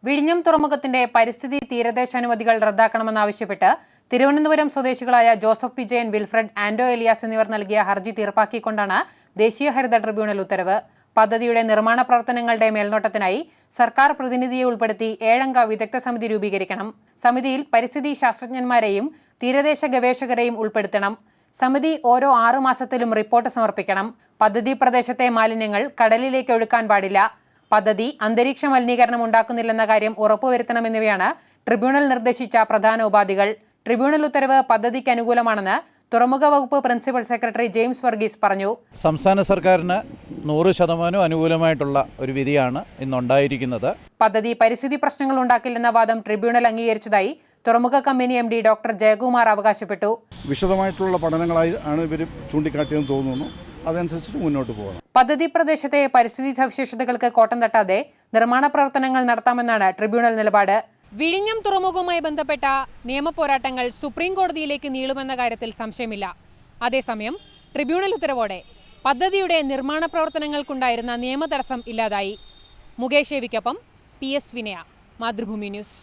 വിഴിഞ്ഞം തുറമുഖത്തിന്റെ പരിസ്ഥിതി തീരദേശാനുമതികൾ റദ്ദാക്കണമെന്നാവശ്യപ്പെട്ട് തിരുവനന്തപുരം സ്വദേശികളായ ജോസഫ് വിജയൻ, വിൽഫ്രഡ്, ആന്റോ എലിയാസ് എന്നിവർ നൽകിയ ഹർജി തീർപ്പാക്കിക്കൊണ്ടാണ് ദേശീയ ഹരിത ട്രിബ്യൂണൽ ഉത്തരവ്. പദ്ധതിയുടെ നിർമ്മാണ പ്രവർത്തനങ്ങളുടെ മേൽനോട്ടത്തിനായി സർക്കാർ പ്രതിനിധിയെ ഉൾപ്പെടുത്തി 7-അംഗ വിദഗ്ധ സമിതി രൂപീകരിക്കണം. സമിതിയിൽ പരിസ്ഥിതി ശാസ്ത്രജ്ഞന്മാരെയും തീരദേശ ഗവേഷകരെയും ഉൾപ്പെടുത്തണം. സമിതി ഓരോ 6 മാസത്തിലും റിപ്പോർട്ട് സമർപ്പിക്കണം. പദ്ധതി പ്രദേശത്തെ മാലിന്യങ്ങൾ കടലിലേക്ക് ഒഴുക്കാൻ പാടില്ല. പദ്ധതി അന്തരീക്ഷ മലിനീകരണം ഉണ്ടാക്കുന്നില്ലെന്ന കാര്യം ഉറപ്പുവരുത്തണമെന്നിവയാണ് ട്രിബ്യൂണൽ നിർദ്ദേശിച്ച പ്രധാന ഉപാധികൾ. ട്രിബ്യൂണൽ ഉത്തരവ് പദ്ധതിക്ക് അനുകൂലമാണെന്ന് തുറമുഖ വകുപ്പ് പ്രിൻസിപ്പൽ സെക്രട്ടറി ജെയിംസ് വർഗീസ് പറഞ്ഞു. സംസ്ഥാന സർക്കാരിന് 100% അനുകൂലമായിട്ടുള്ള ഒരു വിധിയാണ് ഇന്നുണ്ടായിരിക്കുന്നത്. പദ്ധതി പരിസ്ഥിതി പ്രശ്നങ്ങൾ ഉണ്ടാക്കില്ലെന്ന വാദം ട്രിബ്യൂണൽ അംഗീകരിച്ചതായി തുറമുഖ കമ്പനി MD ഡോക്ടർ ജയകുമാർ അവകാശപ്പെട്ടു. വിശദമായിട്ടുള്ള പഠനങ്ങളായി ആണ് ഇവർ ചൂണ്ടിക്കാട്ടിയെന്ന് തോന്നുന്നു. അതനുസരിച്ച് മുന്നോട്ട് പോകണം. പദ്ധതി പ്രദേശത്തെ പരിസ്ഥിതി സവിശേഷതകൾക്ക് കോട്ടം തട്ടാതെ നിർമ്മാണ പ്രവർത്തനങ്ങൾ നടത്താമെന്നാണ് ട്രിബ്യൂണൽ നിലപാട്. വിഴിഞ്ഞം തുറമുഖവുമായി ബന്ധപ്പെട്ട നിയമപോരാട്ടങ്ങൾ സുപ്രീം കോടതിയിലേക്ക് നീളുമെന്ന കാര്യത്തിൽ സംശയമില്ല. അതേസമയം ട്രിബ്യൂണൽ ഉത്തരവോടെ പദ്ധതിയുടെ നിർമ്മാണ പ്രവർത്തനങ്ങൾക്കുണ്ടായിരുന്ന നിയമതടസ്സം ഇല്ലാതായി. മുകേഷ് ഏവിക്കൊപ്പം PS വിനയ, മാതൃഭൂമി ന്യൂസ്.